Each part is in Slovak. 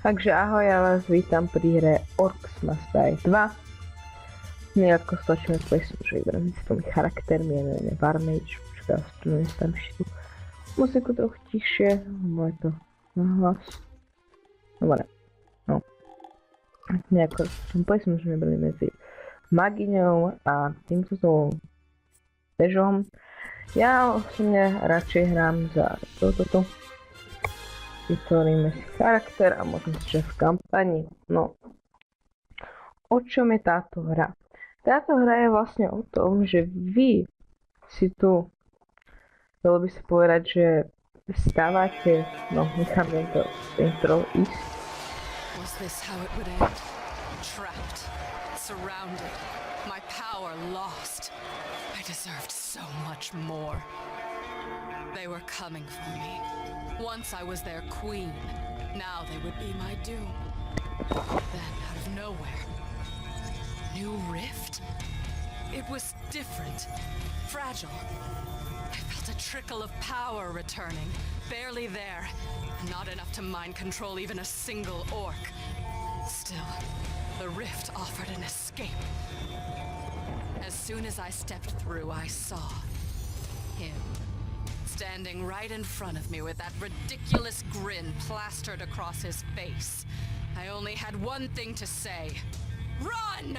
Takže ahoj, ja vás vítam pri hre Orcs Must Die 2. Nejako stlačíme plesnu, že vyberám si tými charaktermi, ja neviem, Varmage, počkaj, ospravedlňujem si tam ešte tú muziku trochu tichšie, moje to nahlas. Dobre, no. Nejako plesnu, že vybrali medzi Magiňou a týmto Težom. Ja osobne radšej hrám za toto. Vytvoríme si charakter a môžeme si v kampani. No, o čom je táto hra? Táto hra je vlastne o tom, že vy si tu, dalo by sa povedať, že stávate, no nechám to intro ísť. Was this how it would end? Trapped, surrounded, my power lost. I deserved so much more. They were coming for me. Once I was their queen. Now they would be my doom. Then, out of nowhere, new rift? It was different. Fragile. I felt a trickle of power returning. Barely there. Not enough to mind control even a single orc. Still, the rift offered an escape. As soon as I stepped through, I saw him. Standing right in front of me with that ridiculous grin plastered across his face. I only had one thing to say. Run!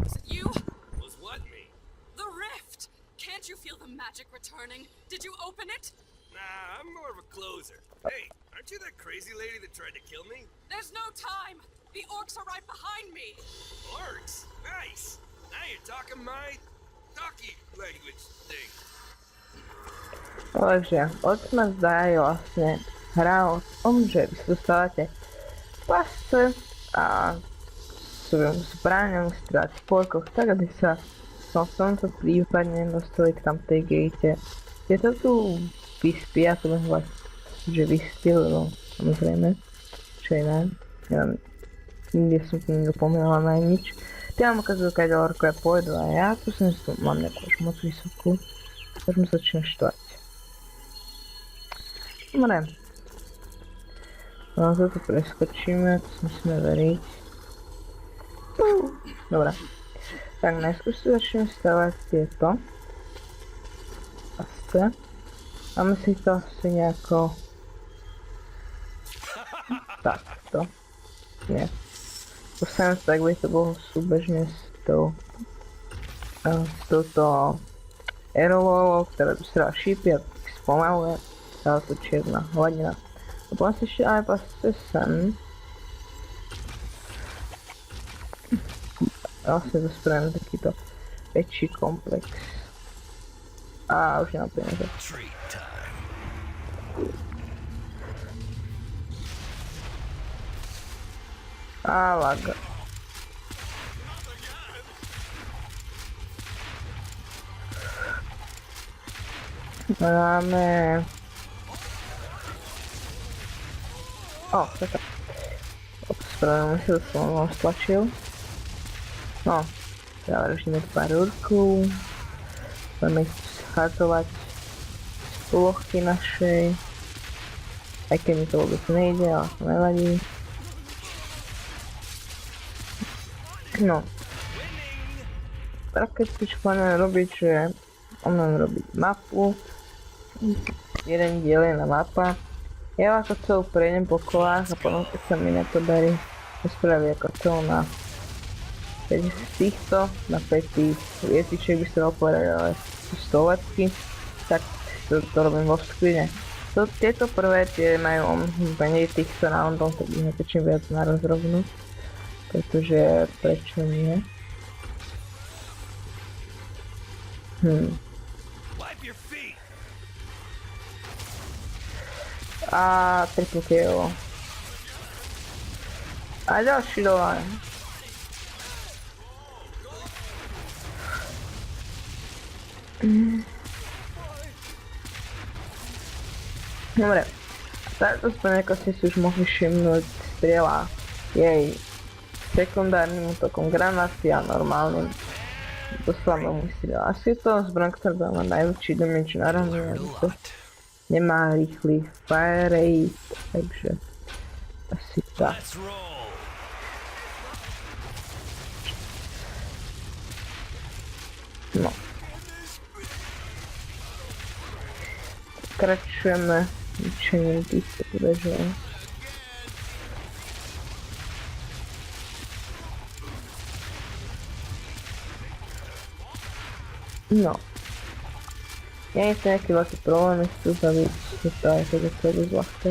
Was it you? Was what me? The rift! Can't you feel the magic returning? Did you open it? Nah, I'm more of a closer. Hey, aren't you that crazy lady that tried to kill me? There's no time! The orcs are right behind me! Orcs? Nice! Now you're talking my talky language thing. Takže, Orcs Must Die je vlastne hra o tom, že vy sa dostávate v pasce a svojom zbraňom strieľať v porkoch, tak aby sa v tomto prípadne dostali k tamtej gate. Je to tu vyspí, ja to môžem že vyspí, lebo samozrejme, čo iné, neviem, nikde som tu nedopomínala na nič. Ty vám ukazujú, keď orkové pôjdu a ja tu som si tu mám nejakú už moc vysokú, môžem sa začínať štvať. Dobre. No toto preskočíme, to si musíme veriť. Dobre. Tak najskôr si začneme stavať tieto pasce. Máme si to asi nejako takto. Nie. Postavím sa tak, by to bolo súbežne s touto aerovolou, ktorá vystrela šípy a spomaluje. Dáva to čierna hladina. A potom si ešte aj pasce sem. Vlastne to spravím takýto väčší komplex. A už nemám peniaze. A lag. Máme... O, taká. Spravedlňujem si, to som vám stlačil. No, teda režíme pár úrkov. Budeme ich schádzovať z plochy našej. Aj keď mi to vôbec nejde, ale to nevadí. No. Prakticky čo plánujem robiť, že mám robiť mapu. Jeden diel je na mapa. Ja vás to celú prejdem po kolách a potom keď sa mi to darí, to spraví ako celú na 5 z týchto, na 5 tých vietičiek by sa dal povedať, ale sú stoletky, tak to robím vo skrine. Tieto prvé tie majú menej týchto roundov, tak ich netočím viac naraz rovnú. Pretože prečo nie? A triple kill. A ďalší dole. Dobre. Táto zbraň, ako ste si už mohli všimnúť, strieľa jej sekundárnym útokom granáty a normálnym doslavnou strieľa. Asi je to zbraň, ktorá má najväčší damage na ranu. nemá rýchly fire rate, takže asi tak. Let's roll. No. Pokračujeme ničením týchto kudežov. No. Nie je to nejaký veľký problém, je tu zabiť, je to aj tak je dosť ľahké.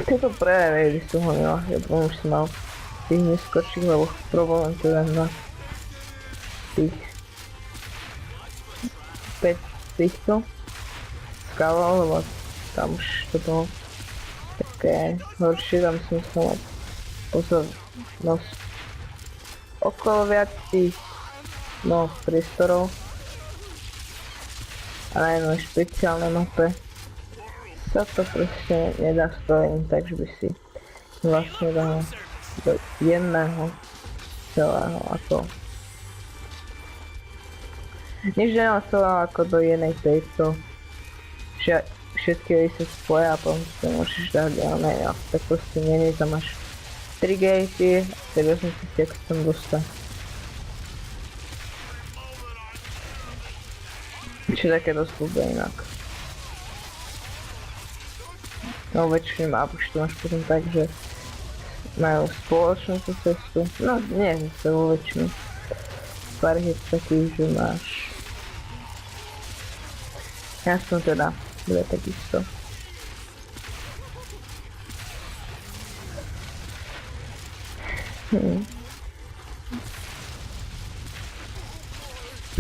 Tieto prvé vejdy sú hodne ľahké, potom už som mal tých neskočích, lebo problém teda na tých 5 týchto skalov, lebo tam už to bolo také horšie, tam som sa mal pozornosť okolo viac tých priestorov a na jednej špeciálnej mape sa to proste nedá spojiť, takže by si vlastne dal do jedného celého ako nič nemá celého ako do jednej tejto všetky veci sa spoja a potom si to môžeš dať ďalej, ale tak proste nie, tam máš 3 gatey, tak som si ako sa tam dostať. Čiže také dosť blbé inak. No väčšine map už to máš potom tak, že majú spoločnú tú cestu, no nie zase vo väčšinu. Pár je takých, že máš... Ja som teda bude takisto.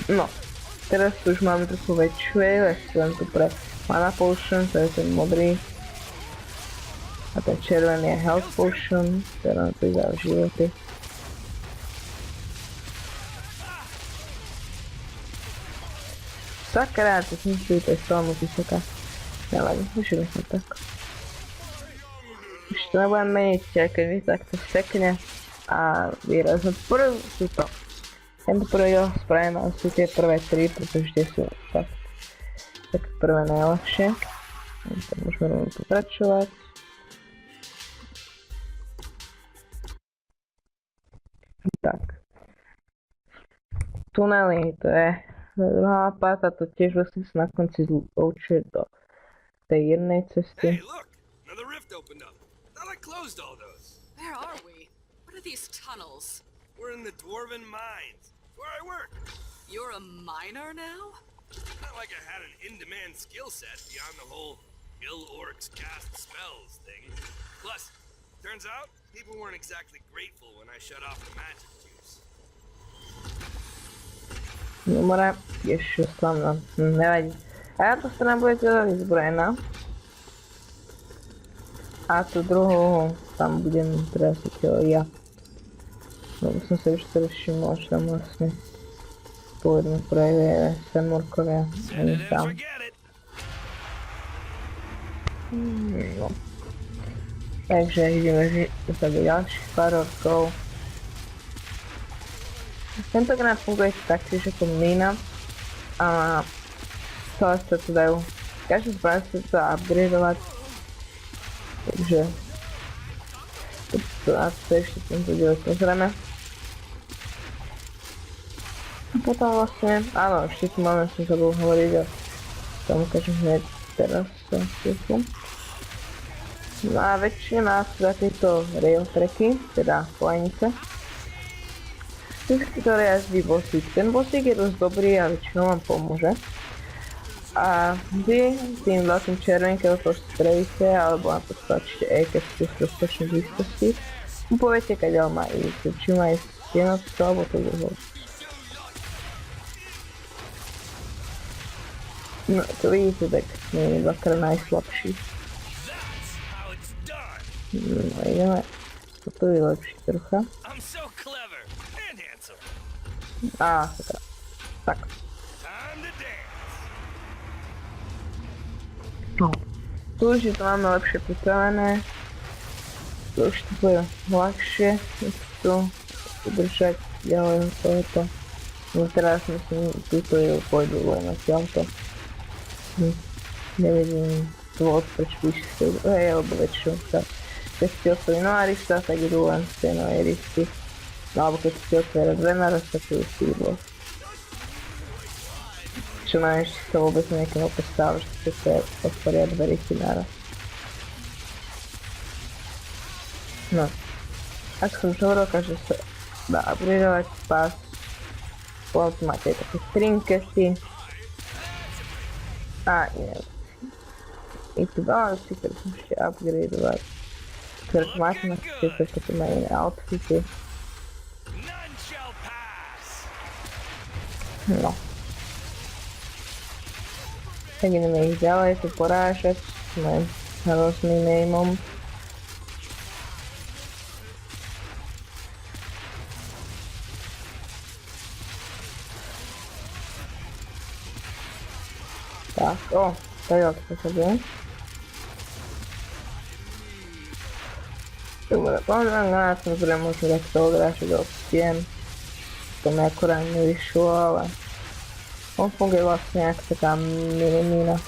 No, teraz už máme trochu väčšiu, ja si len tu pre mana potion, to je ten modrý. A ten červený je health potion, ktorá nám pridáva životy. Sakra, to som si to je stále moc vysoká. Nevadí, už je to tak. Už to nebudem meniť, aj keď mi takto sekne. A výrazno prvú sú to. Tento prvý spravím asi tie prvé 3, pretože tie sú tak prvé najľahšie. Tak môžeme rovno pokračovať. Tak. Tunely, to je druhá mapa, to tiež vlastne sa na konci zlúčuje do tej jednej cesty. Hey, look! Another rift opened up. Thought I closed all those. Where are we? What are these tunnels? We're in the Dwarven Mines. Where I work. You're a miner now? Not like I had an in-demand skill set beyond the whole ill orcs cast spells thing. Plus, turns out, people weren't exactly grateful when I shut off the magic juice. More, ešte slavná, nevadí. A táto strana bude teda vyzbrojená. A tú druhú, tam budem teraz ja. Lebo som sa už teraz všimol, že tam vlastne povedme projevie Fenmorkovia. Oni tam. No. Takže ideme zabiť ďalších pár orkov. Tentokrát funguje taktiež ako mína. A celé sa to dajú. Každý zbraň sa to dá upgradovať. Takže to ešte tento diel pozrieme. A potom vlastne, áno, ešte tu máme, som zabudol hovoriť a tam ukážem hneď teraz sa chvíľku. No a väčšine má teda tieto rail tracky, teda polenice. Ktoré jazdí bossík. Ten bossík je dosť dobrý a väčšinou vám pomôže. A vy tým vlastným červeným, keď ho strelíte, alebo na to stlačíte E, keď ste v rozpočnej blízkosti, mu poviete, kadeľ má ísť. Či má ísť stienovsko, alebo to druhou. No, to vidíte, tak nie je dvakrát najslabší. No, ideme toto vylepšiť trocha. Á, tak. No, tu už to máme lepšie pripravené. Tu už to bude ľahšie, tu udržať ďalej tohoto No teraz myslím, túto ju pôjdu len odtiaľto. Nevidím dôvod, prečo by si alebo väčšinou sa keď si otvorí nová rifta, tak idú len z tej novej rifty. No alebo keď si otvorí dve naraz, tak idú sídlo. Čo neviem, či sa vôbec niekým opestáva, že chcete otvoria dve rifty naraz. No. Ak som už hovoril, každý sa dá upgradeovať pás. Po automáte je také trinkety. A iné. Je tu veľa vecí, ktoré som ešte upgradeovať. Ktoré tu máte na sebe, keď tu majú iné outfity. No. Tak ideme ich ďalej tu porážať s mojim hrozný nameom. Tak, tak to bude. Dobre, pozriem na samozrejme možno dať toho hráča do opciem. To mi akurát nevyšlo, ale on funguje vlastne ako taká mini-mína.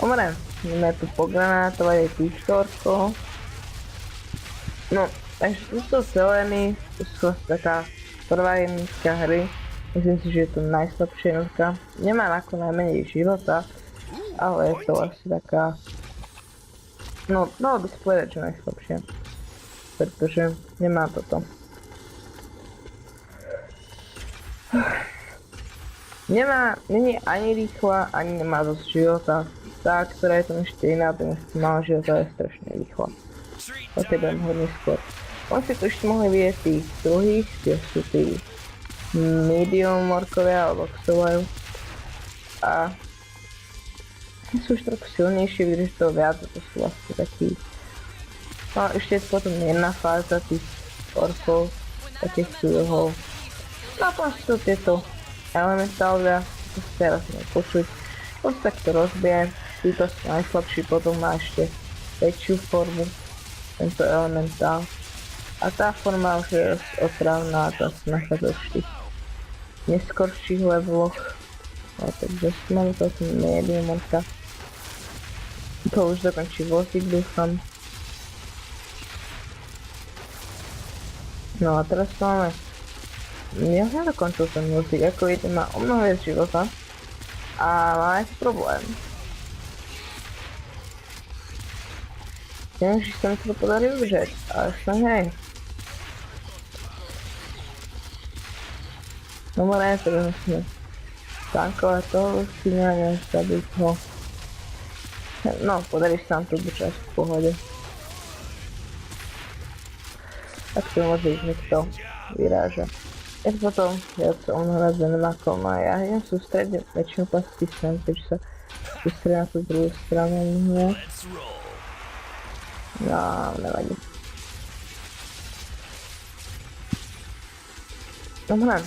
Dobre, ideme tu pogranátovať aj pištorko. No, takže tu sú zelený, to sú taká prvá jednotka hry. Myslím si, že je to najslabšia jednotka. Nemá ako najmenej života, ale je to asi taká... No, dalo by si povedať, že najslabšia. Pretože nemá toto. Není ani rýchla, ani nemá dosť života. Tá, ktorá je tam ešte iná, ten ešte malá života je strašne rýchla. O tej budem hodne skôr. On si tu ešte mohli vidieť tých druhých, tie sú tí medium morkovia, alebo ako sa volajú. A sú už trochu silnejšie, vydrží toho viac, to sú vlastne takí... No ešte je potom jedna fáza tých orkov, takých súdohov. No a potom sú tieto elementália, to si teraz môžem počuť. On sa takto rozbije, títo sú najslabší, potom má ešte väčšiu formu, tento elementál. A tá forma už je otrávna, to sa nachádza v tých neskorších leveloch. No takže máme to mediumonka. To už dokončí vozík, dúfam. No a teraz máme... Ja som nedokončil ten vozík, ako vidíte má o mnoho viac života. A má aj problém. Neviem, či sa mi to podarí udržať, ale som hej. Dobre, teraz musíme tankovať toho stíňa, než zabiť ho. No, podarí sa nám to udržať v pohode. Tak to môže ísť niekto vyráža. Ja potom viac o mnoho raz ako a ja idem sústrediť väčšinu pasti sem, takže sa sústredím na tú druhú stranu mnoho. No, nevadí. Dobre.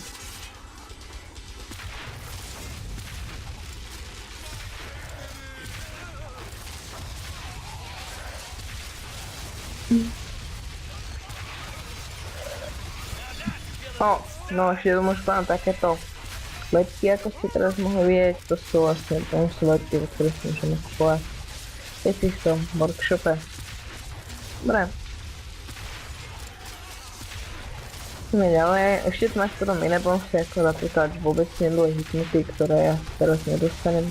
No ešte tu môžu povedať takéto letky, ako ste teraz mohli vidieť, to sú vlastne letky, ktoré si môžeme kupovať. Je si v tom workshope. Dobre. Ideme ďalej, ešte tu máš potom iné bonusy, ako napríklad vôbec neboli hitnuty, ktoré ja teraz nedostanem.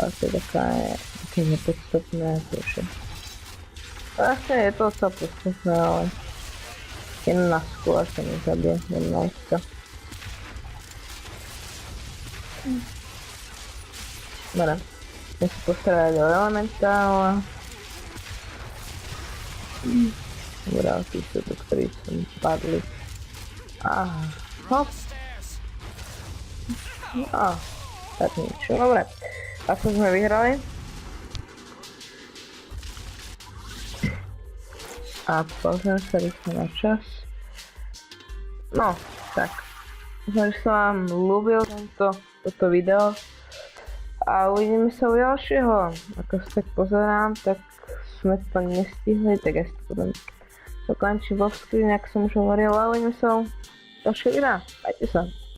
Ale to je také nepodstatné, takže... Vlastne je to celé podstatné, ale... Jedna skôr sa nezabije, jedna iska. Dobre, idem si postarať o elementála. Dobre, tí sú tu, ktorí sú mi padli. Hop. No, tak nič, dobre. Ako sme vyhrali. A pozriem sa rýchlo na čas. No, tak. Dúfam, že sa vám ľúbil toto video. a uvidíme se u dalšího. Ako se tak pozerám, tak jsme to nestihli, tak já si to potom dokončím vo screen, jak jsem už hovoril, a uvidíme se u dalšího videa. Majte se.